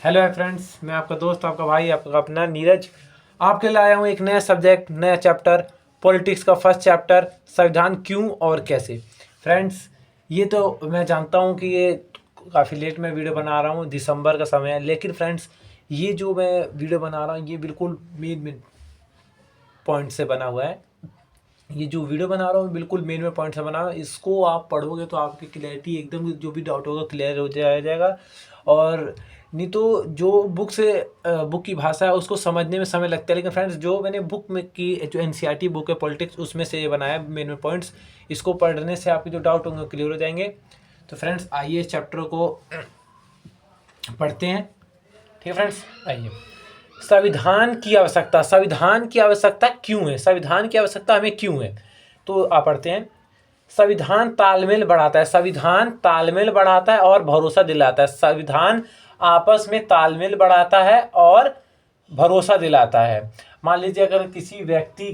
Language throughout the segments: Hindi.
हेलो है फ्रेंड्स, मैं आपका दोस्त, आपका भाई, आपका अपना नीरज आपके लिए आया हूँ एक नया सब्जेक्ट, नया चैप्टर, पॉलिटिक्स का फर्स्ट चैप्टर, संविधान क्यों और कैसे। फ्रेंड्स, ये तो मैं जानता हूँ कि ये काफ़ी लेट में वीडियो बना रहा हूँ, दिसंबर का समय है, लेकिन फ्रेंड्स ये जो मैं वीडियो बना रहा हूँ ये बिल्कुल मेन पॉइंट से बना हुआ है। ये जो वीडियो बना रहा हूँ बिल्कुल मेन पॉइंट से बना रहा हूँ। इसको आप पढ़ोगे तो आपकी क्लैरिटी एकदम, जो भी डाउट होगा क्लियर हो जाएगा। और नहीं तो जो बुक की भाषा है उसको समझने में समय लगता है, लेकिन फ्रेंड्स जो मैंने बुक में की जो एनसीईआरटी बुक है पॉलिटिक्स, उसमें से ये बनाया मेन पॉइंट्स। इसको पढ़ने से आपके जो डाउट होंगे क्लियर हो जाएंगे। तो फ्रेंड्स आइए इस चैप्टर को पढ़ते हैं। ठीक है फ्रेंड्स, आइए। संविधान की आवश्यकता क्यों है, संविधान की आवश्यकता हमें क्यों है, तो आप पढ़ते हैं। संविधान तालमेल बढ़ाता है, संविधान तालमेल बढ़ाता है और भरोसा दिलाता है। संविधान आपस में तालमेल बढ़ाता है और भरोसा दिलाता है। मान लीजिए अगर किसी व्यक्ति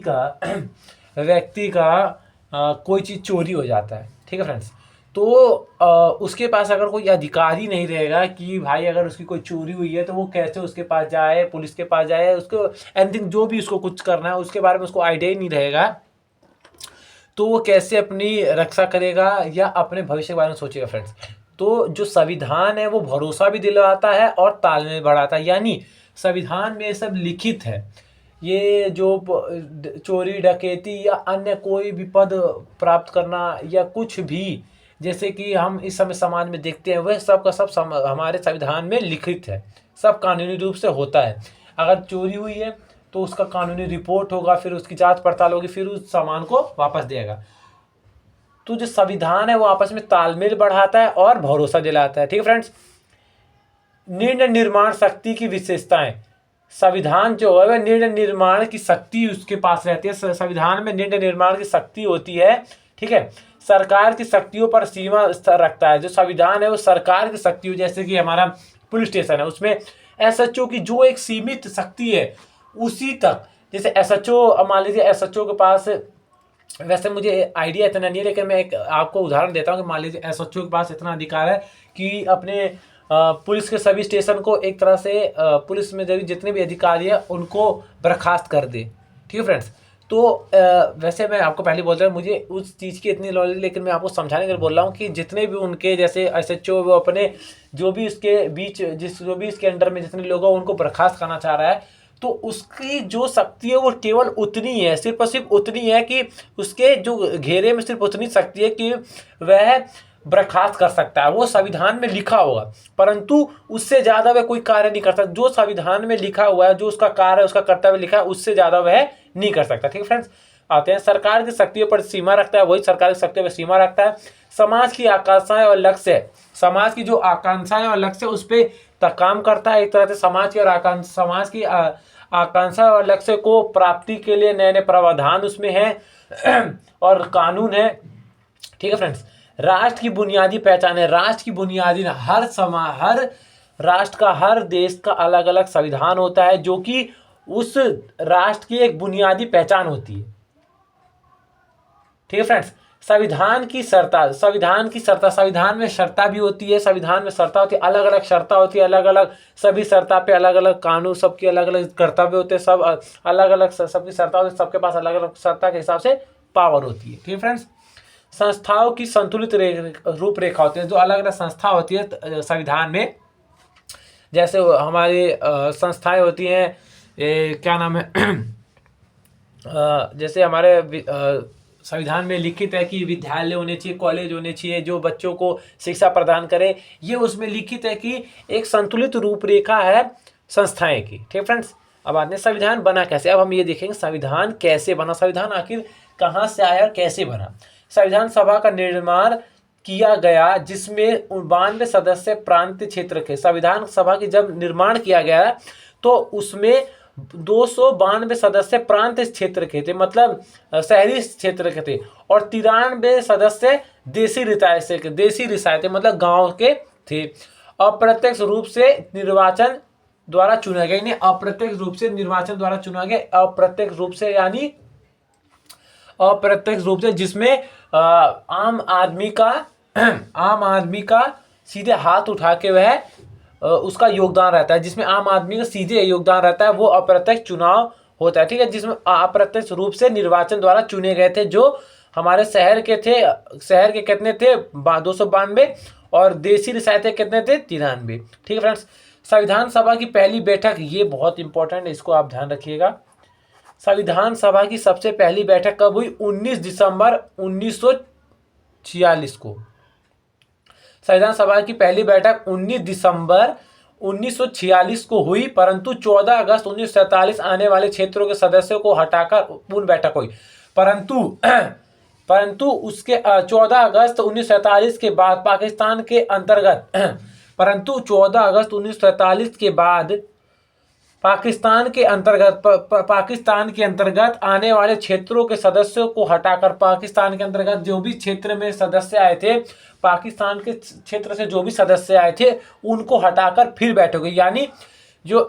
का कोई चीज़ चोरी हो जाता है, ठीक है फ्रेंड्स, तो उसके पास अगर कोई अधिकारी नहीं रहेगा कि भाई अगर उसकी कोई चोरी हुई है तो वो कैसे उसके पास जाए, पुलिस के पास जाए, उसको एनीथिंग जो भी उसको कुछ करना है उसके बारे में उसको आइडिया ही नहीं रहेगा, तो वो कैसे अपनी रक्षा करेगा या अपने भविष्य के बारे में सोचेगा फ्रेंड्स। तो जो संविधान है वो भरोसा भी दिलवाता है और तालमेल बढ़ाता है, यानी संविधान में सब लिखित है। ये जो चोरी डकैती या अन्य कोई भी पद प्राप्त करना या कुछ भी, जैसे कि हम इस समय समाज में देखते हैं, वह सब का सब हमारे संविधान में लिखित है, सब कानूनी रूप से होता है। अगर चोरी हुई है तो उसका कानूनी रिपोर्ट होगा, फिर उसकी जांच पड़ताल होगी, फिर उस सामान को वापस देगा। तो जो संविधान है वो आपस में तालमेल बढ़ाता है और भरोसा दिलाता है। ठीक है फ्रेंड्स, निर्णय निर्माण शक्ति की विशेषताएं। संविधान जो है वह निर्णय निर्माण की शक्ति उसके पास रहती है। संविधान में निर्णय निर्माण की शक्ति होती है। ठीक है, सरकार की शक्तियों पर सीमा रखता है। जो संविधान है वो सरकार की शक्ति, जैसे कि हमारा पुलिस स्टेशन है, उसमें एसएचओ की जो एक सीमित शक्ति है उसी तक। जैसे एसएचओ, मान लीजिए एसएचओ के पास, वैसे मुझे आइडिया इतना नहीं है लेकिन मैं एक आपको उदाहरण देता हूँ कि मान लीजिए एसएचओ के पास इतना अधिकार है कि अपने पुलिस के सभी स्टेशन को एक तरह से पुलिस में जितने भी अधिकारी है उनको बर्खास्त कर दे। ठीक है फ्रेंड्स, तो वैसे मैं आपको पहले बोल रहा हूँ मुझे उस चीज़ की इतनी नॉलेज, लेकिन मैं आपको समझाने के लिए बोल रहा हूँ कि जितने भी उनके जैसे एसएचओ वो अपने जो भी उसके बीच जो भी इसके अंडर में जितने लोग हैं उनको बर्खास्त करना चाह रहा है, तो उसकी जो शक्ति है वो केवल उतनी है, सिर्फ और सिर्फ उतनी है कि उसके जो घेरे में सिर्फ उतनी शक्ति है कि वह बर्खास्त कर सकता है। वो संविधान में लिखा होगा, परंतु उससे ज़्यादा वह कोई कार्य नहीं कर सकता। जो संविधान में लिखा हुआ है, जो उसका कार्य, उसका कर्तव्य लिखा है, उससे ज़्यादा वह नहीं कर सकता। ठीक है फ्रेंड्स, आते हैं। सरकार की शक्तियों पर सीमा रखता है, वही सरकार की शक्तियों पर सीमा रखता है। समाज की आकांक्षाएं और लक्ष्य, समाज की जो आकांक्षाएं और लक्ष्य उस पर काम करता है। एक तरह से समाज की और समाज की आकांक्षा और लक्ष्य को प्राप्ति के लिए नए नए प्रावधान उसमें है और कानून है। ठीक है फ्रेंड्स, राष्ट्र की बुनियादी पहचान है। राष्ट्र की बुनियादी, हर राष्ट्र का, हर देश का अलग अलग संविधान होता है जो कि उस राष्ट्र की एक बुनियादी पहचान होती है। ठीक है फ्रेंड्स, संविधान में शर्ता भी होती है। संविधान में शर्ता होती है, अलग अलग शर्ता होती है, अलग अलग सभी शर्ता पे अलग अलग कानून, सबके अलग अलग कर्तव्य होते हैं, सब अलग अलग सबकी शर्ता होती है, सबके पास अलग अलग शर्ता के हिसाब से पावर होती है। ठीक है फ्रेंड्स, संस्थाओं की संतुलित रूपरेखा होती है। जो अलग अलग संस्था होती है संविधान में, जैसे हमारी संस्थाएं होती हैं, क्या नाम है जैसे हमारे संविधान में लिखित है कि विद्यालय होने चाहिए, कॉलेज होने चाहिए जो बच्चों को शिक्षा प्रदान करे। ये उसमें लिखित है कि एक संतुलित रूपरेखा है संस्थाएं की। ठीक है फ्रेंड्स, अब आते हैं संविधान बना कैसे। अब हम ये देखेंगे संविधान कैसे बना, संविधान आखिर कहाँ से आया और कैसे बना। संविधान सभा का निर्माण किया गया जिसमें 92 सदस्य प्रांतीय क्षेत्र के। संविधान सभा की जब निर्माण किया गया तो उसमें 292 सदस्य प्रांत क्षेत्र के थे, मतलब शहरी क्षेत्र के थे, और 93 सदस्य देसी रिसायते मतलब गांव के थे। अप्रत्यक्ष रूप से निर्वाचन द्वारा चुना गया, यानी अप्रत्यक्ष रूप से निर्वाचन द्वारा चुना गया। अप्रत्यक्ष रूप से यानी अप्रत्यक्ष रूप से जिसमें आम आदमी का सीधे हाथ उठा के वह उसका योगदान रहता है, जिसमें आम आदमी का सीधे योगदान रहता है, वो अप्रत्यक्ष चुनाव होता है। ठीक है, जिसमें अप्रत्यक्ष रूप से निर्वाचन द्वारा चुने गए थे, जो हमारे शहर के थे। शहर के कितने थे? 292, और देशी रिसाए थे कितने थे? 93। ठीक है फ्रेंड्स, संविधान सभा की पहली बैठक, ये बहुत इंपॉर्टेंट है, इसको आप ध्यान रखिएगा। संविधान सभा की सबसे पहली बैठक कब हुई? 19 दिसंबर 1946 को। संविधान सभा की पहली बैठक 19 दिसंबर 1946 को हुई, परंतु 14 अगस्त 1947 आने वाले क्षेत्रों के सदस्यों को हटाकर पूर्ण बैठक हुई। परंतु उसके 14 अगस्त 1947 के बाद पाकिस्तान के अंतर्गत परंतु 14 अगस्त 1947 के बाद पाकिस्तान के अंतर्गत आने वाले क्षेत्रों के सदस्यों को हटाकर, पाकिस्तान के अंतर्गत जो भी क्षेत्र में सदस्य आए थे, पाकिस्तान के क्षेत्र से जो भी सदस्य आए थे, उनको हटाकर फिर बैठक हुई। यानी जो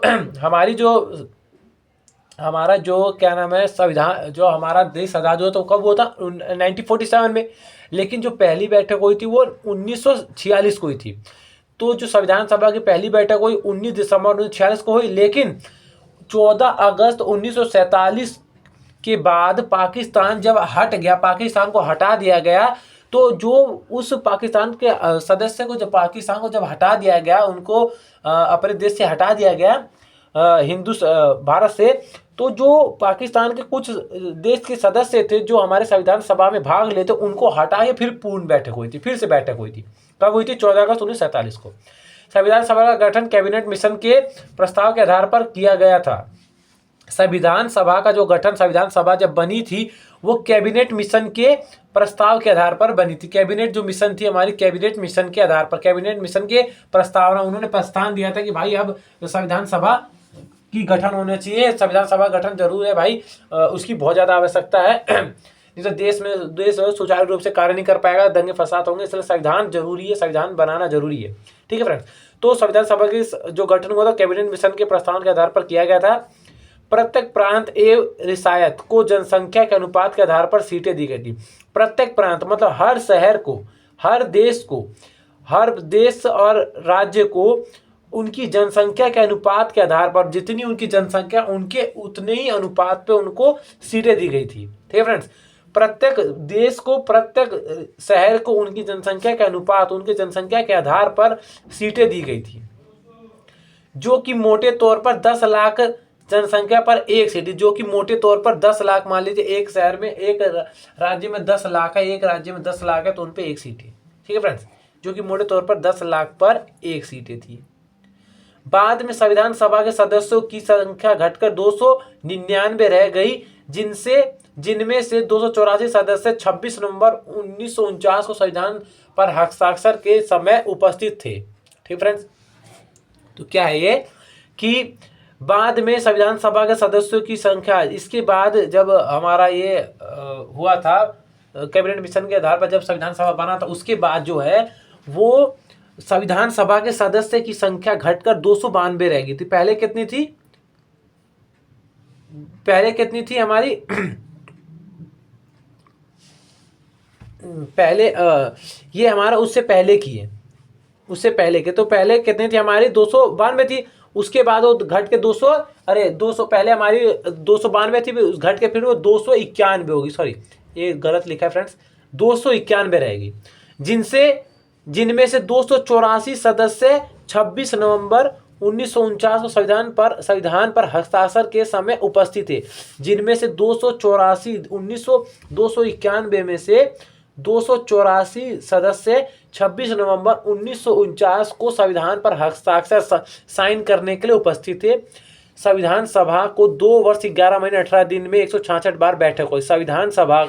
हमारा जो क्या नाम है, संविधान, जो हमारा देश आजाद हुआ तो कब हुआ था? 1947 में। लेकिन जो पहली बैठक हुई थी वो 1946 को हुई थी। तो जो संविधान सभा की पहली बैठक हुई 19 दिसंबर 1946 को हुई, लेकिन 14 अगस्त 1947 के बाद पाकिस्तान जब हट गया, पाकिस्तान को हटा दिया गया, तो जो उस पाकिस्तान के सदस्य को, जब पाकिस्तान को जब हटा दिया गया, उनको अपने देश से हटा दिया गया, भारत से, तो जो पाकिस्तान के कुछ देश के सदस्य थे जो हमारे संविधान सभा में भाग लेते, उनको हटा के फिर पूर्ण बैठक हुई थी, फिर से बैठक हुई थी। कब हुई थी? 14 अगस्त 1947 को। संविधान सभा का गठन कैबिनेट मिशन के प्रस्ताव के आधार पर किया गया था। संविधान सभा का जो गठन, संविधान सभा जब बनी थी, वो कैबिनेट मिशन के प्रस्ताव के आधार पर बनी थी। कैबिनेट जो मिशन थी हमारी, कैबिनेट मिशन के आधार पर, कैबिनेट मिशन के प्रस्तावना, उन्होंने प्रस्थान दिया था कि भाई अब संविधान सभा की गठन होना चाहिए, संविधान सभा गठन जरूर है भाई, उसकी बहुत ज़्यादा आवश्यकता है, नहीं तो देश सुचारू रूप से कार्य नहीं कर पाएगा, दंगे फसाद होंगे, इसलिए संविधान जरूरी है, संविधान बनाना जरूरी है। ठीक है फ्रेंड्स, तो संविधान सभा की जो गठन हुआ था कैबिनेट मिशन के प्रस्तावना के आधार पर किया गया था। प्रत्येक प्रांत एवं रियासत को जनसंख्या के अनुपात के आधार पर सीटें दी गई थी। प्रत्येक प्रांत मतलब हर शहर को, हर देश और राज्य को उनकी जनसंख्या के अनुपात के आधार पर, जितनी उनकी जनसंख्या, उनके उतने ही अनुपात पे उनको सीटें दी गई थी। ठीक है फ्रेंड्स, प्रत्येक देश को, प्रत्येक शहर को उनकी जनसंख्या के अनुपात, उनकी जनसंख्या के आधार पर सीटें दी गई थी, जो कि मोटे तौर पर 10 लाख जनसंख्या पर एक सीट, जो कि मोटे तौर पर 10 लाख, मान लीजिए एक शहर में, एक राज्य में 10 लाख है, एक राज्य में 10 लाख है, तो उन पे एक सीट है। ठीक है फ्रेंड्स, जो कि मोटे तौर पर 10 लाख पर एक सीटें थी। बाद में संविधान सभा के सदस्यों की संख्या घटकर 299 रह गई, जिनमें से 284 सदस्य 26 नवंबर 1949 को संविधान पर हस्ताक्षर के समय उपस्थित थे। ठीक फ्रेंड्स, तो क्या है ये कि बाद में संविधान सभा के सदस्यों की संख्या, इसके बाद जब हमारा ये हुआ था कैबिनेट मिशन के आधार पर, जब संविधान सभा बना था, उसके बाद जो है वो संविधान सभा के सदस्य की संख्या घटकर 292 रह गई थी। पहले कितनी थी हमारी पहले ये हमारा उससे पहले की है, तो पहले कितनी थी हमारी? 292 थी। उसके बाद वो घट के 200 पहले हमारी 292 थी, घट के फिर वो 291 होगी। सॉरी, ये गलत लिखा है फ्रेंड्स, 291 रहेगी, जिनमें से 284 सदस्य 26 नवंबर 1949 को संविधान पर हस्ताक्षर के समय उपस्थित थे। जिनमें से 291 में से 284 सदस्य 26 नवंबर 1949 को संविधान पर हस्ताक्षर साइन करने के लिए उपस्थित थे। संविधान सभा को 2 वर्ष 11 महीने 18 दिन में 166 बार बैठक हुई। संविधान सभा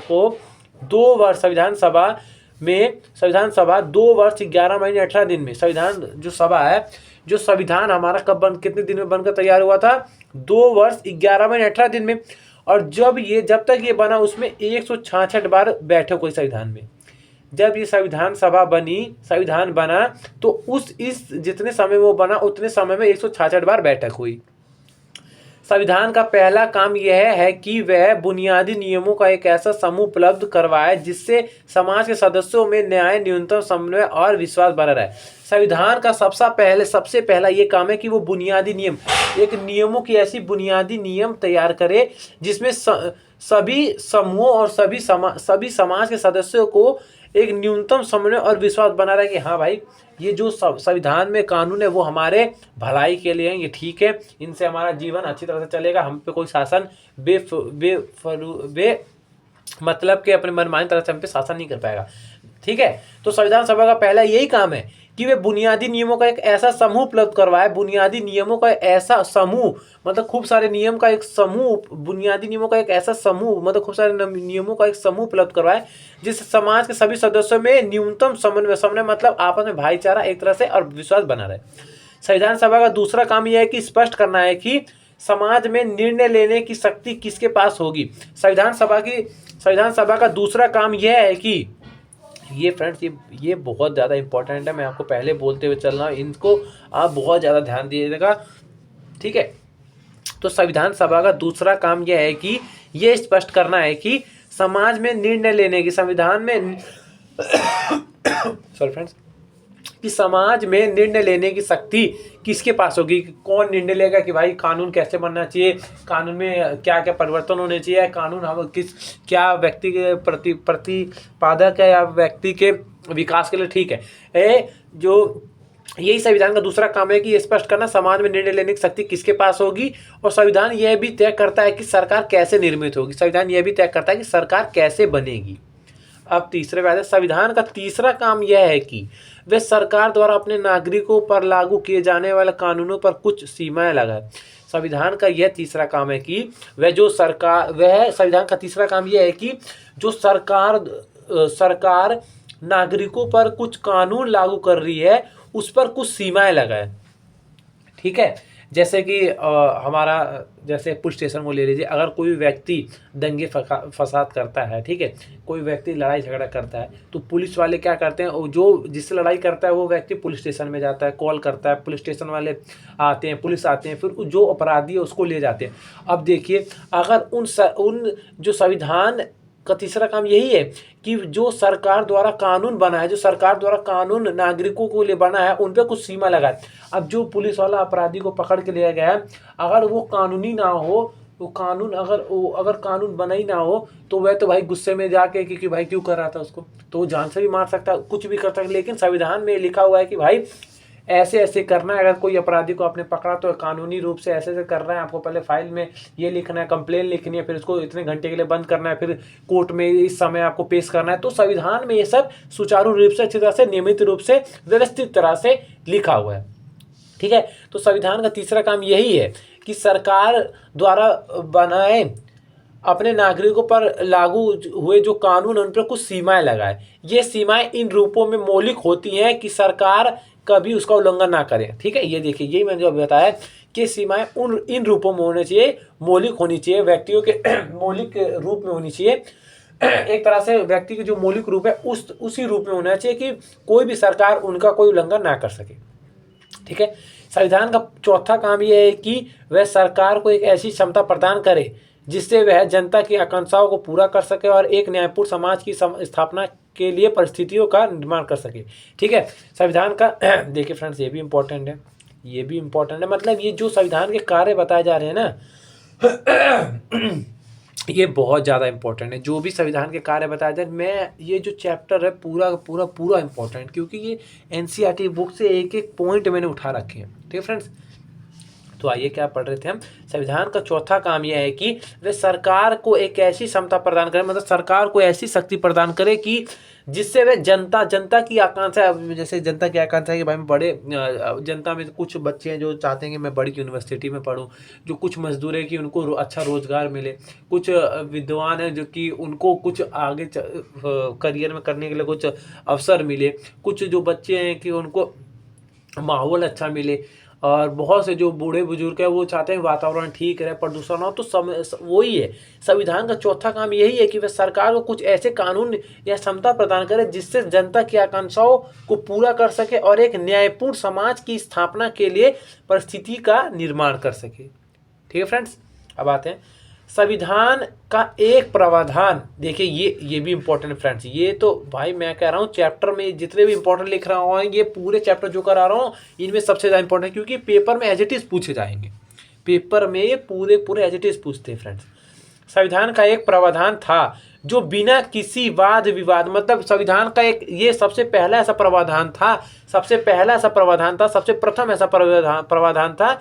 2 वर्ष 11 महीने 18 दिन में, संविधान जो सभा है, जो संविधान हमारा कितने दिन में बनकर तैयार हुआ था? 2 वर्ष 11 महीने 18 दिन में। और जब तक ये बना, उसमें 166 बार बैठक हुई संविधान में। जब ये संविधान बना, तो इस जितने समय वो बना, उतने समय में 166 बार बैठक हुई। संविधान का पहला काम यह है कि वह बुनियादी नियमों का एक ऐसा समूह उपलब्ध करवाए जिससे समाज के सदस्यों में न्याय, न्यूनतम समन्वय और विश्वास बना रहे। संविधान का सबसे पहला ये काम है कि वो बुनियादी नियम, एक नियमों की ऐसी बुनियादी नियम तैयार करे जिसमें सभी समूहों और सभी समाज के सदस्यों को एक न्यूनतम समन्वय और विश्वास बना रहे कि हाँ भाई, ये जो संविधान में कानून है वो हमारे भलाई के लिए हैं, ये ठीक है, इनसे हमारा जीवन अच्छी तरह से चलेगा, हम पे कोई शासन बे मतलब के अपने मनमानी तरह से हम पे शासन नहीं कर पाएगा। ठीक है, तो संविधान सभा का पहला यही काम है कि वे बुनियादी नियमों का एक ऐसा समूह उपलब्ध करवाए, बुनियादी नियमों का ऐसा समूह मतलब खूब सारे नियम का एक समूह, बुनियादी नियमों का एक ऐसा समूह मतलब खूब सारे नियमों का एक समूह उपलब्ध करवाए जिससे समाज के सभी सदस्यों में न्यूनतम समन्वय मतलब आपस में भाईचारा एक तरह से और विश्वास बना रहे। संविधान सभा का दूसरा काम यह है कि स्पष्ट करना है कि समाज में निर्णय लेने की शक्ति किसके पास होगी। संविधान सभा का दूसरा काम यह है कि ये फ्रेंड्स ये बहुत ज़्यादा इंपॉर्टेंट है, मैं आपको पहले बोलते हुए चल रहा हूँ, इनको आप बहुत ज़्यादा ध्यान दीजिएगा। ठीक है, तो संविधान सभा का दूसरा काम यह है कि ये स्पष्ट करना है कि समाज में निर्णय लेने की संविधान में सॉरी फ्रेंड्स, कि समाज में निर्णय लेने की शक्ति किसके पास होगी, कौन निर्णय लेगा कि भाई कानून कैसे बनना चाहिए, कानून में क्या क्या परिवर्तन होने चाहिए, कानून हम क्या व्यक्ति के प्रतिपादक है या व्यक्ति के विकास के लिए ठीक है। जो यही संविधान का दूसरा काम है कि ये स्पष्ट करना समाज में निर्णय लेने की शक्ति किसके पास होगी। और संविधान यह भी तय करता है कि सरकार कैसे निर्मित होगी, संविधान यह भी तय करता है कि सरकार कैसे बनेगी। अब तीसरे बात है, संविधान का तीसरा काम यह है कि वे सरकार द्वारा अपने नागरिकों पर लागू किए जाने वाले कानूनों पर कुछ सीमाएं लगाए। संविधान का यह तीसरा काम है कि संविधान का तीसरा काम यह है कि जो सरकार नागरिकों पर कुछ कानून लागू कर रही है उस पर कुछ सीमाएं लगाए। ठीक है, जैसे कि हमारा जैसे पुलिस स्टेशन को ले लीजिए, अगर कोई व्यक्ति दंगे फसाद करता है, ठीक है, कोई व्यक्ति लड़ाई झगड़ा करता है तो पुलिस वाले क्या करते हैं, जो जिससे लड़ाई करता है वो व्यक्ति पुलिस स्टेशन में जाता है, कॉल करता है, पुलिस स्टेशन वाले आते हैं, पुलिस आते हैं, फिर जो अपराधी है उसको ले जाते हैं। अब देखिए, अगर उन जो संविधान का तीसरा काम यही है कि जो सरकार द्वारा कानून बना है, जो सरकार द्वारा कानून नागरिकों को लिए बना है, उन पे कुछ सीमा लगाए। अब जो पुलिस वाला अपराधी को पकड़ के लिया गया है, अगर वो कानूनी ना हो, वो कानून अगर कानून बना ही ना हो तो वह तो भाई गुस्से में जाके कि भाई क्यों कर रहा था उसको, तो वो जान से भी मार सकता है, कुछ भी कर सकता है। लेकिन संविधान में लिखा हुआ है कि भाई ऐसे ऐसे करना है, अगर कोई अपराधी को आपने पकड़ा तो कानूनी रूप से ऐसे ऐसे करना है, आपको पहले फाइल में ये लिखना है, कंप्लेन लिखनी है, फिर उसको इतने घंटे के लिए बंद करना है, फिर कोर्ट में इस समय आपको पेश करना है। तो संविधान में ये सब सुचारू रूप से, अच्छी तरह से, नियमित रूप से, व्यवस्थित तरह से लिखा हुआ है। ठीक है, तो संविधान का तीसरा काम यही है कि सरकार द्वारा बनाए अपने नागरिकों पर लागू हुए जो कानून उन पर कुछ सीमाएं लगाए। ये सीमाएं इन रूपों में मौलिक होती हैं कि सरकार कभी उसका उल्लंघन ना करे। ठीक है, ये देखिए, यही मैंने जो बताया कि सीमाएं इन रूपों में होनी चाहिए, मौलिक होनी चाहिए, व्यक्तियों के मौलिक रूप में होनी चाहिए। एक तरह से व्यक्ति के जो मौलिक रूप है उसी रूप में होना चाहिए कि कोई भी सरकार उनका कोई उल्लंघन ना कर सके। ठीक है, संविधान का चौथा काम यह है कि वह सरकार को एक ऐसी क्षमता प्रदान करे जिससे वह जनता की आकांक्षाओं को पूरा कर सके और एक न्यायपूर्ण समाज की स्थापना के लिए परिस्थितियों का निर्माण कर सके। ठीक है, संविधान का देखिए फ्रेंड्स, ये भी इम्पोर्टेंट है, ये भी इम्पोर्टेंट है। मतलब ये जो संविधान के कार्य बताए जा रहे हैं ना, ये बहुत ज़्यादा इंपॉर्टेंट है। जो भी संविधान के कार्य बताए जाए, मैं ये जो चैप्टर है पूरा इंपॉर्टेंट, क्योंकि ये एनसीईआरटी बुक से एक एक पॉइंट मैंने उठा रखे हैं। ठीक है फ्रेंड्स, तो आइए क्या पढ़ रहे थे हम। संविधान का चौथा काम यह है कि वे सरकार को एक ऐसी क्षमता प्रदान करें, मतलब सरकार को ऐसी शक्ति प्रदान करे कि जिससे वे जनता की आकांक्षा, जैसे जनता की आकांक्षा है कि भाई मैं बड़े जनता में कुछ बच्चे हैं जो चाहते हैं कि मैं बड़ी यूनिवर्सिटी में पढूं, जो कुछ मजदूर है कि उनको अच्छा रोजगार मिले, कुछ विद्वान हैं जो कि उनको कुछ आगे करियर में करने के लिए कुछ अवसर मिले, कुछ जो बच्चे हैं कि उनको माहौल अच्छा मिले, और बहुत से जो बूढ़े बुजुर्ग हैं वो चाहते हैं वातावरण ठीक रहे, प्रदूषण हो। तो वही है, संविधान का चौथा काम यही है कि वह सरकार को कुछ ऐसे कानून या क्षमता प्रदान करे जिससे जनता की आकांक्षाओं को पूरा कर सके और एक न्यायपूर्ण समाज की स्थापना के लिए परिस्थिति का निर्माण कर सके। ठीक है फ्रेंड्स। अब आते हैं संविधान का एक प्रावधान। देखिए ये भी इंपॉर्टेंट फ्रेंड्स, ये तो भाई मैं कह रहा हूँ चैप्टर में जितने भी इंपॉर्टेंट लिख रहा हूँ, ये पूरे चैप्टर जो करा रहा हूँ इनमें सबसे ज़्यादा इंपॉर्टेंट, क्योंकि पेपर में एज इट इज़ पूछे जाएंगे, पेपर में ये पूरे एज इट इज़ पूछते हैं फ्रेंड्स। संविधान का एक प्रावधान था जो बिना किसी वाद विवाद, मतलब संविधान का एक ये सबसे पहला ऐसा प्रावधान था, सबसे प्रथम ऐसा प्रावधान था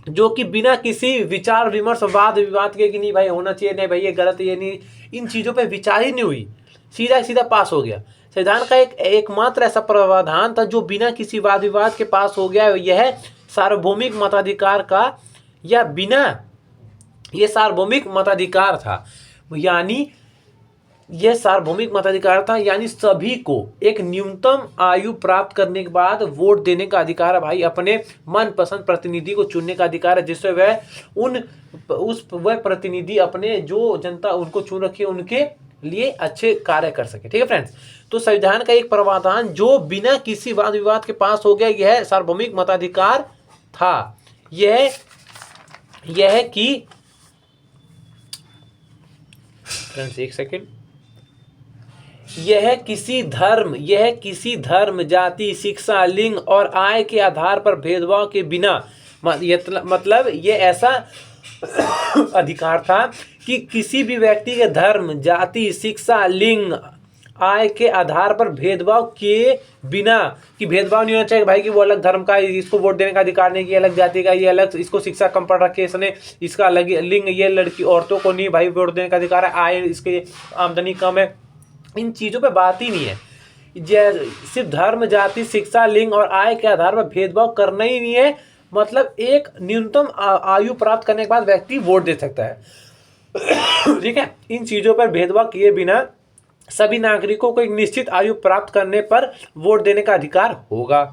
जो कि बिना किसी विचार विमर्श वाद विवाद के कि नहीं भाई होना चाहिए, नहीं भाई ये गलत, ये नहीं, इन चीज़ों पे विचार ही नहीं हुई, सीधा पास हो गया। संविधान का एकमात्र ऐसा प्रावधान था जो बिना किसी वाद विवाद के पास हो गया, यह सार्वभौमिक मताधिकार का या बिना, ये सार्वभौमिक मताधिकार था, यानी यह सार्वभौमिक मताधिकार था, यानी सभी को एक न्यूनतम आयु प्राप्त करने के बाद वोट देने का अधिकार है भाई, अपने मनपसंद प्रतिनिधि को चुनने का अधिकार है, जिससे वह प्रतिनिधि अपने जो जनता उनको चुन रखी है उनके लिए अच्छे कार्य कर सके। ठीक है फ्रेंड्स, तो संविधान का एक प्रावधान जो बिना किसी वाद विवाद के पास हो गया, यह सार्वभौमिक मताधिकार था। यह कि फ्रेंड्स एक सेकेंड, यह किसी धर्म, जाति, शिक्षा, लिंग और आय के आधार पर भेदभाव के बिना, मतलब ये ऐसा अधिकार था कि किसी भी व्यक्ति के धर्म, जाति, शिक्षा, लिंग, आय के आधार पर भेदभाव के बिना, कि भेदभाव नहीं होना चाहिए भाई कि वो अलग धर्म का इसको वोट देने का अधिकार नहीं, कि अलग जाति का ये अलग, इसको शिक्षा कम पढ़ रखी है इसने, इसका अलग लिंग, ये लड़की औरतों को नहीं भाई वोट देने का अधिकार है, आय इसके आमदनी कम है, इन चीज़ों पे बात ही नहीं है। सिर्फ धर्म, जाति, शिक्षा, लिंग और आय के आधार पर भेदभाव करना ही नहीं है, मतलब एक न्यूनतम आयु प्राप्त करने के बाद व्यक्ति वोट दे सकता है। ठीक है, इन चीज़ों पर भेदभाव किए बिना सभी नागरिकों को एक निश्चित आयु प्राप्त करने पर वोट देने का अधिकार होगा।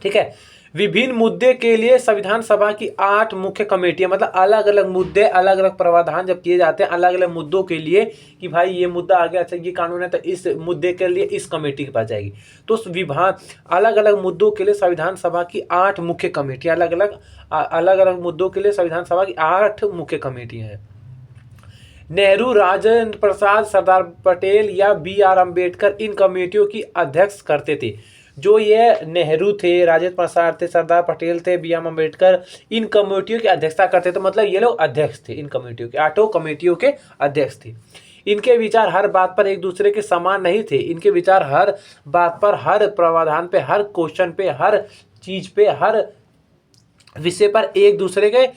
ठीक है, विभिन्न मुद्दे के लिए संविधान सभा की 8 मुख्य कमेटियां, मतलब अलग अलग मुद्दे, अलग अलग प्रावधान जब किए जाते हैं अलग अलग मुद्दों के लिए, कि भाई ये मुद्दा आ गया, अच्छा ये कानून है तो इस मुद्दे के लिए इस कमेटी के पास जाएगी, तो उस विभाग अलग अलग मुद्दों के लिए संविधान सभा की 8 मुख्य कमेटियां, अलग अलग मुद्दों के लिए संविधान सभा की 8 मुख्य कमेटियां हैं। नेहरू, राजेंद्र प्रसाद, सरदार पटेल या BR अम्बेडकर इन कमेटियों की अध्यक्ष करते थे। जो ये नेहरू थे, राजेंद्र प्रसाद थे, सरदार पटेल थे, BR अम्बेडकर इन कमेटियों की अध्यक्षता करते थे, मतलब ये लोग अध्यक्ष थे, इन कमेटियों के 8 कमेटियों के अध्यक्ष थे। इनके विचार हर बात पर एक दूसरे के समान नहीं थे, इनके विचार हर बात पर, हर प्रावधान पे, हर क्वेश्चन पे, हर चीज पे, हर विषय पर एक दूसरे के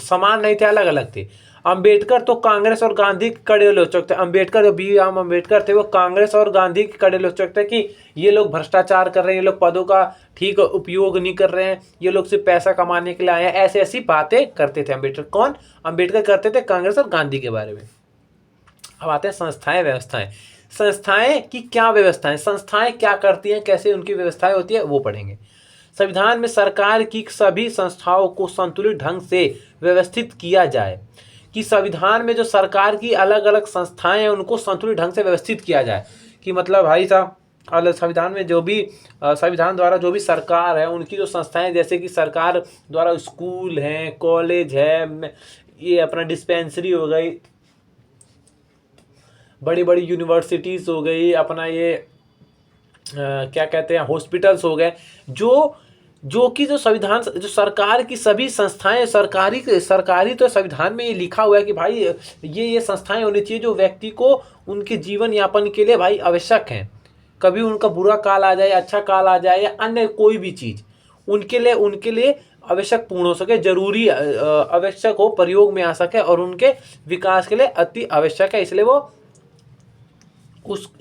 समान नहीं थे, अलग अलग थे। अंबेडकर तो कांग्रेस और गांधी के कड़े आलोचक थे। अंबेडकर जो BR अम्बेडकर थे वो कांग्रेस और गांधी के कड़े आलोचक थे कि ये लोग भ्रष्टाचार कर रहे हैं, ये लोग पदों का ठीक उपयोग नहीं कर रहे हैं, ये लोग सिर्फ पैसा कमाने के लिए आए हैं, ऐसी बातें करते थे अंबेडकर। कौन? अंबेडकर करते थे कांग्रेस और गांधी के बारे में। अब आते हैं संस्थाएं, व्यवस्थाएं। संस्थाएं की क्या व्यवस्थाएं, संस्थाएं क्या करती हैं, कैसे उनकी व्यवस्थाएं होती है, वो पढ़ेंगे। संविधान में सरकार की सभी संस्थाओं को संतुलित ढंग से व्यवस्थित किया जाए, कि संविधान में जो सरकार की अलग अलग संस्थाएं हैं उनको संतुलित ढंग से व्यवस्थित किया जाए, कि मतलब भाई साहब संविधान में जो भी संविधान द्वारा जो भी सरकार है उनकी जो संस्थाएं, जैसे कि सरकार द्वारा स्कूल हैं, कॉलेज है, ये अपना डिस्पेंसरी हो गई, बड़ी बड़ी यूनिवर्सिटीज़ हो गई, अपना ये क्या कहते हैं हॉस्पिटल्स हो गए, जो कि जो संविधान, जो सरकार की सभी संस्थाएं सरकारी तो संविधान में ये लिखा हुआ है कि भाई ये संस्थाएं होनी चाहिए जो व्यक्ति को उनके जीवन यापन के लिए भाई आवश्यक हैं। कभी उनका बुरा काल आ जाए, अच्छा काल आ जाए, या अन्य कोई भी चीज़ उनके लिए आवश्यक पूर्ण हो सके, जरूरी आवश्यक हो, प्रयोग में आ सके और उनके विकास के लिए अति आवश्यक है,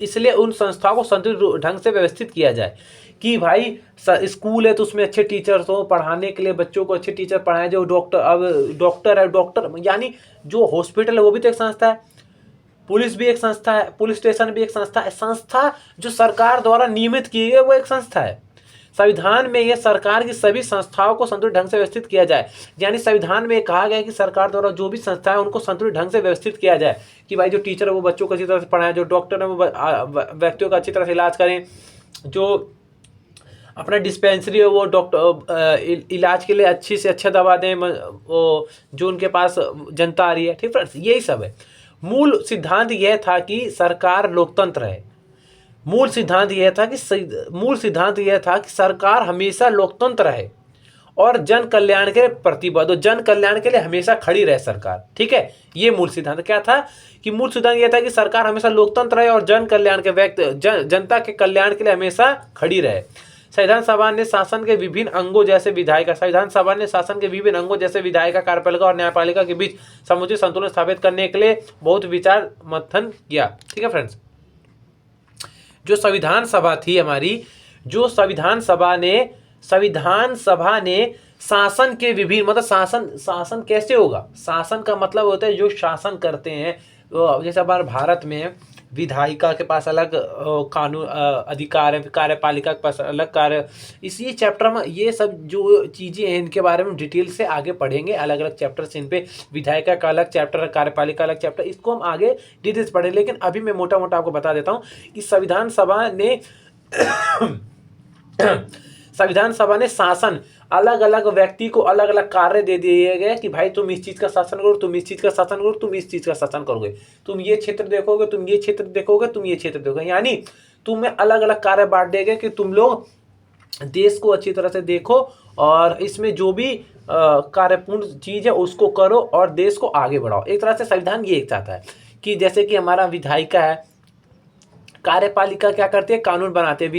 इसलिए उन संस्थाओं को संतुलित ढंग से व्यवस्थित किया जाए, कि भाई स्कूल है तो उसमें अच्छे टीचर्स हो, पढ़ाने के लिए बच्चों को अच्छे टीचर पढ़ाएं, जो डॉक्टर है, डॉक्टर यानी जो हॉस्पिटल है वो भी तो एक संस्था है, पुलिस भी एक संस्था है, पुलिस स्टेशन भी एक संस्था है, संस्था जो सरकार द्वारा नियमित की गई वो एक संस्था है। संविधान में यह सरकार की सभी संस्थाओं को संतुलित ढंग से व्यवस्थित किया जाए, यानी संविधान में कहा गया है कि सरकार द्वारा जो भी संस्था है उनको संतुलित ढंग से व्यवस्थित किया जाए, कि भाई जो टीचर है वो बच्चों को अच्छी तरह से पढ़ाएं, जो डॉक्टर है वो व्यक्तियों का अच्छी तरह से इलाज करें, जो अपना डिस्पेंसरी है वो डॉक्टर इलाज के लिए अच्छी से अच्छा दवा दें, वो जो उनके पास जनता आ रही है। ठीक फ्रेंड्स, यही सब है। मूल सिद्धांत यह था कि सरकार लोकतंत्र है। मूल सिद्धांत यह था कि सरकार हमेशा लोकतंत्र है और जन कल्याण के प्रतिबद्ध, जन कल्याण के लिए हमेशा खड़ी रहे सरकार। ठीक है, ये मूल सिद्धांत क्या था कि मूल सिद्धांत यह था कि सरकार हमेशा लोकतंत्र है और जन कल्याण के जनता के कल्याण के लिए हमेशा खड़ी रहे। संविधान सभा ने शासन के विभिन्न अंगों जैसे विधायिका कार्यपालिका और न्यायपालिका के बीच समुचित संतुलन स्थापित करने के लिए बहुत विचार मंथन किया। ठीक है फ्रेंड्स, जो संविधान सभा थी हमारी, जो संविधान सभा ने शासन के विभिन्न, मतलब शासन कैसे होगा, शासन का मतलब होता है जो शासन करते हैं। जैसे हमारे भारत में विधायिका के पास अलग कानून अधिकार है, कार्यपालिका के पास अलग कार्य। इसी चैप्टर में ये सब जो चीज़ें हैं इनके बारे में डिटेल से आगे पढ़ेंगे, अलग अलग चैप्टर से। इन पे विधायिका का अलग चैप्टर, कार्यपालिका अलग चैप्टर, इसको हम आगे डिटेल्स पढ़ेंगे। लेकिन अभी मैं मोटा मोटा आपको बता देता हूँ कि संविधान सभा ने शासन, अलग अलग व्यक्ति को अलग अलग कार्य दे दिए गए कि भाई तुम इस चीज़ का शासन करो, तुम इस चीज़ का शासन करो, तुम इस चीज़ का शासन करोगे, तुम ये क्षेत्र देखोगे, तुम ये क्षेत्र देखोगे, तुम ये क्षेत्र देखोगे। यानी तुम्हें अलग अलग कार्य बांट देंगे कि तुम लोग देश को अच्छी तरह से देखो और इसमें जो भी कार्यपूर्ण चीज़ है उसको करो और देश को आगे बढ़ाओ। एक तरह से संविधान ये चाहता है कि जैसे कि हमारा विधायिका है, कार्यपालिका क्या करती है, कानून बनाते हैं।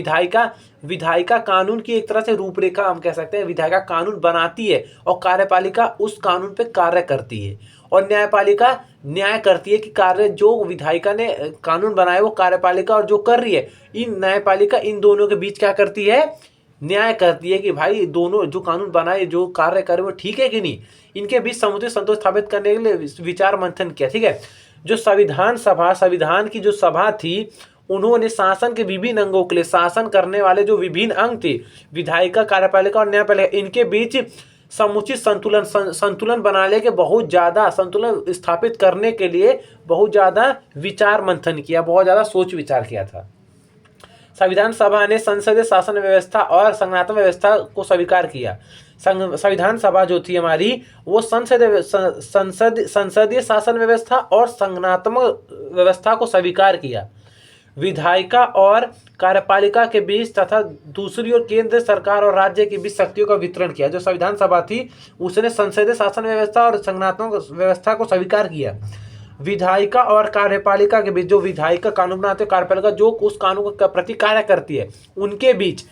विधायिका कानून की एक तरह से रूपरेखा हम कह सकते हैं। विधायिका कानून बनाती है और कार्यपालिका उस कानून पे कार्य करती है, और न्यायपालिका न्याय करती है कि कार्य जो विधायिका ने कानून बनाए वो कार्यपालिका और जो कर रही है, इन न्यायपालिका इन दोनों के बीच क्या करती है, न्याय करती है कि भाई दोनों जो कानून बनाए, जो कार्य करे वो ठीक है कि नहीं। इनके बीच समुचित संतोष स्थापित करने के लिए विचार मंथन किया। ठीक है, जो संविधान की जो सभा थी, उन्होंने शासन के विभिन्न अंगों के लिए, शासन करने वाले जो विभिन्न अंग थे, विधायिका, कार्यपालिका और न्यायपालिका, इनके बीच समुचित संतुलन बनाने के बहुत ज़्यादा, संतुलन स्थापित करने के लिए बहुत ज़्यादा विचार मंथन किया, बहुत ज़्यादा सोच विचार किया था। संविधान सभा ने संसदीय शासन व्यवस्था और संघात्मक व्यवस्था को स्वीकार किया। संविधान सभा जो थी हमारी, वो संसदीय शासन व्यवस्था और संघात्मक व्यवस्था को स्वीकार किया। विधायिका और कार्यपालिका के बीच तथा दूसरी ओर केंद्र सरकार और राज्य के बीच शक्तियों का वितरण किया। जो संविधान सभा थी उसने संसदीय शासन व्यवस्था और संघात्मक व्यवस्था को स्वीकार किया। विधायिका और कार्यपालिका के बीच, जो विधायिका कानून बनाते हैं, कार्यपालिका जो उस कानून का प्रति कार्य करती है, उनके बीच,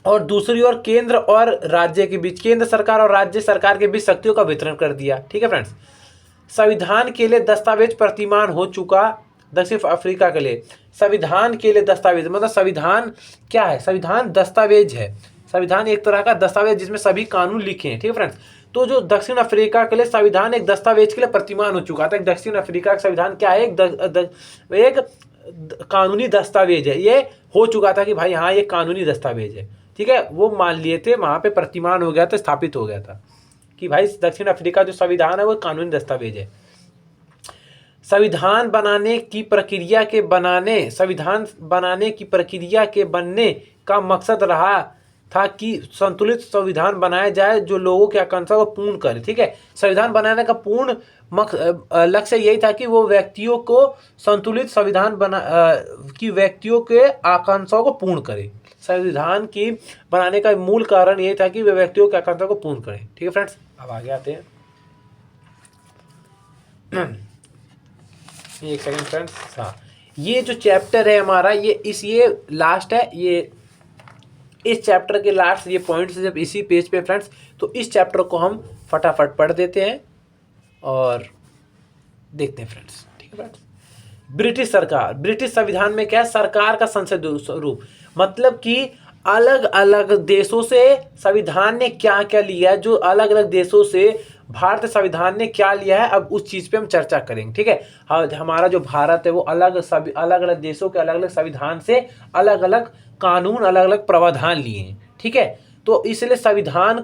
और दूसरी ओर केंद्र और राज्य के बीच, केंद्र सरकार और राज्य सरकार के बीच शक्तियों का वितरण कर दिया। ठीक है फ्रेंड्स, संविधान के लिए दस्तावेज प्रतिमान हो चुका। दक्षिण अफ्रीका के लिए संविधान के लिए दस्तावेज, मतलब संविधान क्या है, संविधान दस्तावेज है। संविधान एक तरह का दस्तावेज जिसमें सभी कानून लिखे हैं। ठीक है फ्रेंड्स, तो जो दक्षिण अफ्रीका के लिए संविधान एक दस्तावेज के लिए प्रतिमान हो चुका था। दक्षिण अफ्रीका का संविधान क्या है, एक कानूनी दस्तावेज है। ये हो चुका था कि भाई हाँ ये कानूनी दस्तावेज है। ठीक है, वो मान लिए थे, वहाँ पे प्रतिमान हो गया था, स्थापित हो गया था कि भाई दक्षिण अफ्रीका जो संविधान है वो कानूनी दस्तावेज है। संविधान बनाने की प्रक्रिया के बनने का मकसद रहा था कि संतुलित संविधान बनाया जाए जो लोगों की आकांक्षा को पूर्ण करे। ठीक है, संविधान बनाने का पूर्ण लक्ष्य यही था कि वो व्यक्तियों को संतुलित संविधान व्यक्तियों के आकांक्षाओं को पूर्ण करे। संविधान की बनाने का मूल कारण यही था कि वे व्यक्तियों की आकांक्षा को पूर्ण करें। ठीक है फ्रेंड्स, अब आगे आते हैं। एक सेकंड फ्रेंड्स, हाँ, ये जो चैप्टर है हमारा, ये लास्ट है। ये इस चैप्टर के लास्ट ये पॉइंट्स जब इसी पेज पे फ्रेंड्स, तो इस चैप्टर को हम फटाफट पढ़ देते हैं और देखते हैं फ्रेंड्स। ठीक है फ्रेंड्स, ब्रिटिश संविधान में क्या है, सरकार का संसदीय स्वरूप, मतलब कि अलग अलग देशों से संविधान ने क्या क्या लिया, जो अलग अलग देशों से भारतीय संविधान ने क्या लिया है, अब उस चीज़ पे हम चर्चा करेंगे। ठीक है, हमारा जो भारत है वो अलग अलग देशों के अलग अलग संविधान से अलग अलग कानून, अलग अलग प्रावधान लिए हैं। ठीक है, तो इसलिए संविधान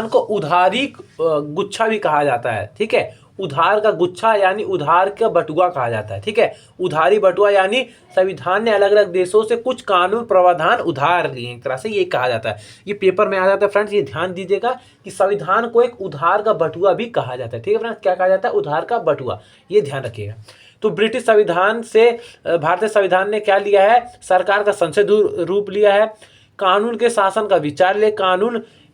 को उधारी गुच्छा भी कहा जाता है। ठीक है, उधार का गुच्छा यानी उधार का बटुआ कहा जाता है। ठीक है, उधारी बटुआ यानी संविधान ने अलग अलग देशों से कुछ कानून प्रावधान उधार लिए, एक तरह से ये कहा जाता है। ये पेपर में आ जाता है फ्रेंड्स, ये ध्यान दीजिएगा कि संविधान को एक उधार का बटुआ भी कहा जाता है। ठीक है फ्रेंड्स, क्या कहा जाता है? उधार का बटुआ, ये ध्यान रखिएगा। तो ब्रिटिश संविधान से भारतीय संविधान ने क्या लिया है? सरकार का संसदीय रूप लिया है। कानून के शासन का विचार ले,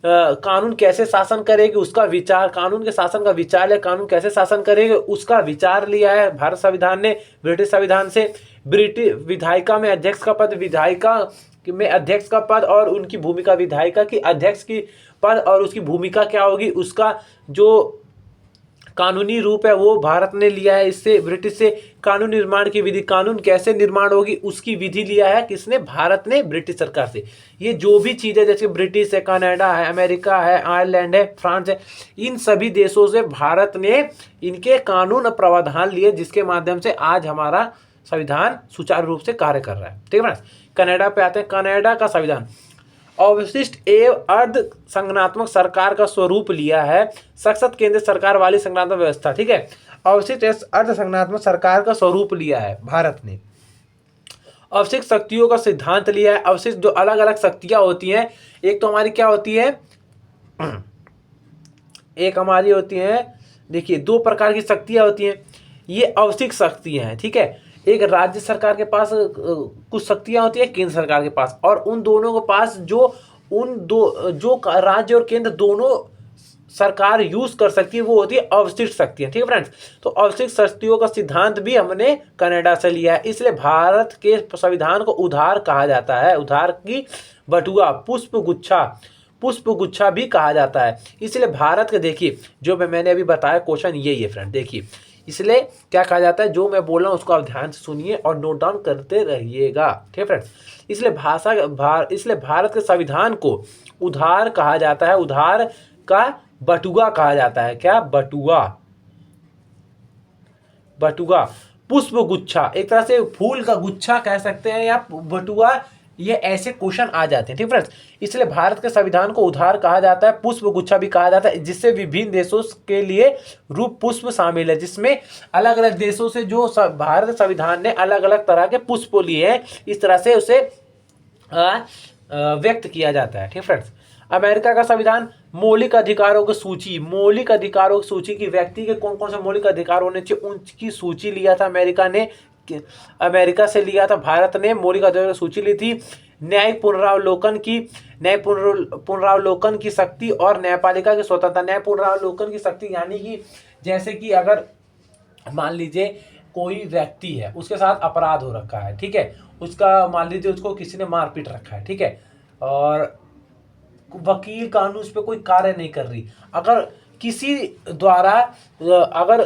कानून कैसे शासन करेगी उसका विचार, कानून के शासन का विचार है, कानून कैसे शासन करेगी उसका विचार लिया है भारत संविधान ने ब्रिटिश संविधान से। ब्रिटिश विधायिका में अध्यक्ष का पद, विधायिका में अध्यक्ष का पद और उनकी भूमिका, विधायिका की अध्यक्ष की पद और उसकी भूमिका क्या होगी, उसका जो कानूनी रूप है वो भारत ने लिया है इससे, ब्रिटिश से। कानून निर्माण की विधि, कानून कैसे निर्माण होगी उसकी विधि लिया है किसने? भारत ने, ब्रिटिश सरकार से। ये जो भी चीज़ें जैसे ब्रिटिश है, कनाडा है, अमेरिका है, आयरलैंड है, फ्रांस है, इन सभी देशों से भारत ने इनके कानून और प्रावधान लिए, जिसके माध्यम से आज हमारा संविधान सुचारू रूप से कार्य कर रहा है। ठीक है फ्रेंड्स, कनाडा पे आते हैं। कनाडा का संविधान अवशिष्ट एवं अर्ध संगठनात्मक सरकार का स्वरूप लिया है, सशक्त केंद्र सरकार वाली संगठनात्मक व्यवस्था। ठीक है, अवशिष्ट अर्ध संगठनात्मक सरकार का स्वरूप लिया है भारत ने। अवशिष्ट शक्तियों का सिद्धांत लिया है। अवशिष्ट जो अलग अलग शक्तियां होती हैं, एक तो हमारी क्या होती है, एक हमारी होती है, देखिए दो प्रकार की शक्तियां होती हैं, ये अवशिष्ट शक्तियां हैं। ठीक है, एक राज्य सरकार के पास कुछ शक्तियां होती है, केंद्र सरकार के पास, और उन दोनों के पास जो राज्य और केंद्र दोनों सरकार यूज कर सकती है वो होती है अवशिष्ट शक्तियां। ठीक है फ्रेंड्स, तो अवशिष्ट शक्तियों का सिद्धांत भी हमने कनाडा से लिया है, इसलिए भारत के संविधान को उधार कहा जाता है। उधार की बटुआ, पुष्प गुच्छा भी कहा जाता है। इसलिए भारत के, देखिए जो मैंने अभी बताया क्वेश्चन यही है फ्रेंड, देखिए इसलिए क्या कहा जाता है, जो मैं बोल रहा हूँ उसको आप ध्यान से सुनिए और नोट डाउन करते रहिएगा। ठीक है फ्रेंड्स, इसलिए भारत के संविधान को उधार कहा जाता है, उधार का बटुआ कहा जाता है। क्या? बटुआ, पुष्प गुच्छा, एक तरह से फूल का गुच्छा कह सकते हैं, या बटुआ, ये ऐसे क्वेश्चन आ जाते हैं। ठीक फ्रेंड्स, इसलिए भारत के संविधान को उधार कहा जाता है, पुष्प गुच्छा भी कहा जाता है, जिससे विभिन्न देशों के लिए रूप पुष्प शामिल है, जिसमें अलग अलग देशों से जो भारत संविधान ने अलग अलग तरह के पुष्प लिए हैं, इस तरह से उसे व्यक्त किया जाता है। ठीक फ्रेंड्स, अमेरिका का संविधान मौलिक अधिकारों की सूची की व्यक्ति के कौन कौन से मौलिक अधिकार होने चाहिए उनकी सूची लिया था अमेरिका से लिया था। भारत ने मौलिक अधिकारों की सूची ली थी। न्यायिक पुनरावलोकन की शक्ति और न्यायपालिका की स्वतंत्रता। न्याय पुनरावलोकन की शक्ति यानी कि जैसे कि अगर मान लीजिए कोई व्यक्ति है, उसके साथ अपराध हो रखा है, ठीक है, उसका मान लीजिए उसको किसी ने मार पीट रखा है, ठीक है, और वकील कानून उस पर कोई कार्य नहीं कर रही, अगर किसी द्वारा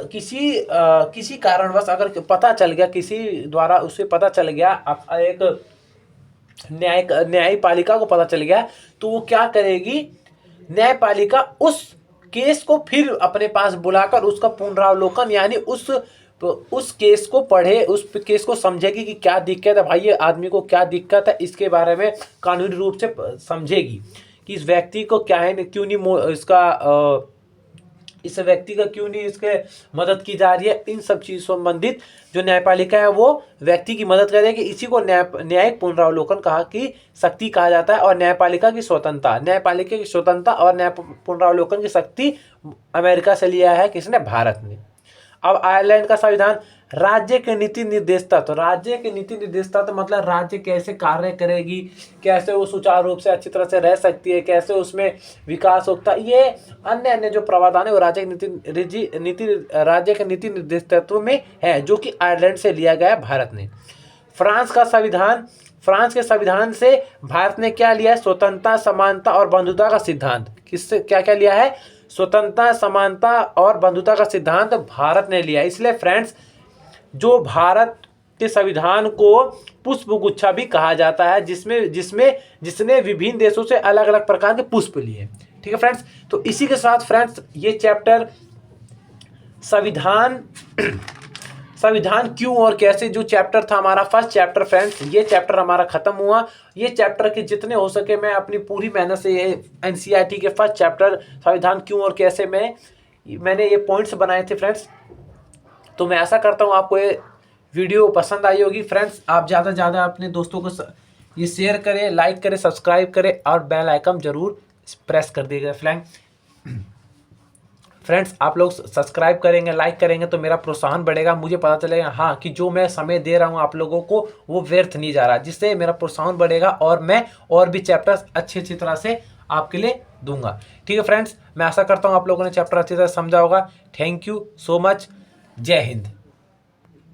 किसी कारणवश अगर पता चल गया, किसी द्वारा उसे पता चल गया, एक न्यायपालिका को पता चल गया, तो वो क्या करेगी, न्यायपालिका उस केस को फिर अपने पास बुलाकर उसका पुनरावलोकन यानी उस केस को पढ़े, उस केस को समझेगी कि क्या दिक्कत है भाई, ये आदमी को क्या दिक्कत है, इसके बारे में कानूनी रूप से समझेगी कि इस व्यक्ति को क्या है, क्यों नहीं इस व्यक्ति का क्यों नहीं इसके मदद की जा रही है। इन सब चीज़ संबंधित जो न्यायपालिका है वो व्यक्ति की मदद करेगी। इसी को न्यायिक पुनरावलोकन की शक्ति कहा जाता है। और न्यायपालिका की स्वतंत्रता और न्याय पुनरावलोकन की शक्ति अमेरिका से लिया है किसने? भारत ने। अब आयरलैंड का संविधान राज्य के नीति निर्देशता। तो राज्य के नीति निर्देशता तो मतलब राज्य कैसे कार्य करेगी, कैसे वो सुचारू रूप से अच्छी तरह से रह सकती है, कैसे उसमें विकास होता है, ये अन्य जो प्रावधान है वो राज्य के नीति निर्देशत्व में है, जो कि आयरलैंड से लिया गया है भारत ने। फ्रांस के संविधान से भारत ने क्या लिया है? स्वतंत्रता, समानता और बंधुता का सिद्धांत। किससे क्या क्या लिया है? स्वतंत्रता, समानता और बंधुता का सिद्धांत भारत ने लिया। इसलिए फ्रेंड्स, जो भारत के संविधान को पुष्प गुच्छा भी कहा जाता है, जिसने विभिन्न देशों से अलग अलग प्रकार के पुष्प लिए। ठीक है फ्रेंड्स, तो इसी के साथ फ्रेंड्स ये चैप्टर संविधान क्यों और कैसे जो चैप्टर था हमारा फर्स्ट चैप्टर फ्रेंड्स, ये चैप्टर हमारा खत्म हुआ। ये चैप्टर के जितने हो सके मैं अपनी पूरी मेहनत से ये एनसीईआरटी के फर्स्ट चैप्टर संविधान क्यों और कैसे में मैंने ये पॉइंट्स बनाए थे फ्रेंड्स। तो मैं ऐसा करता हूँ आपको ये वीडियो पसंद आई होगी फ्रेंड्स। आप ज़्यादा से ज़्यादा अपने दोस्तों को ये शेयर करें, लाइक करें, सब्सक्राइब करें और बेल आइकन जरूर प्रेस कर दीजिएगा फ्रेंड्स। आप लोग सब्सक्राइब करेंगे, लाइक करेंगे तो मेरा प्रोत्साहन बढ़ेगा, मुझे पता चलेगा हाँ कि जो मैं समय दे रहा हूँ आप लोगों को वो व्यर्थ नहीं जा रहा, जिससे मेरा प्रोत्साहन बढ़ेगा और मैं और भी चैप्टर्स अच्छी तरह से आपके लिए दूंगा। ठीक है फ्रेंड्स, मैं आशा करता हूँ आप लोगों ने चैप्टर अच्छी तरह समझा होगा। Thank you so much. जय हिंद।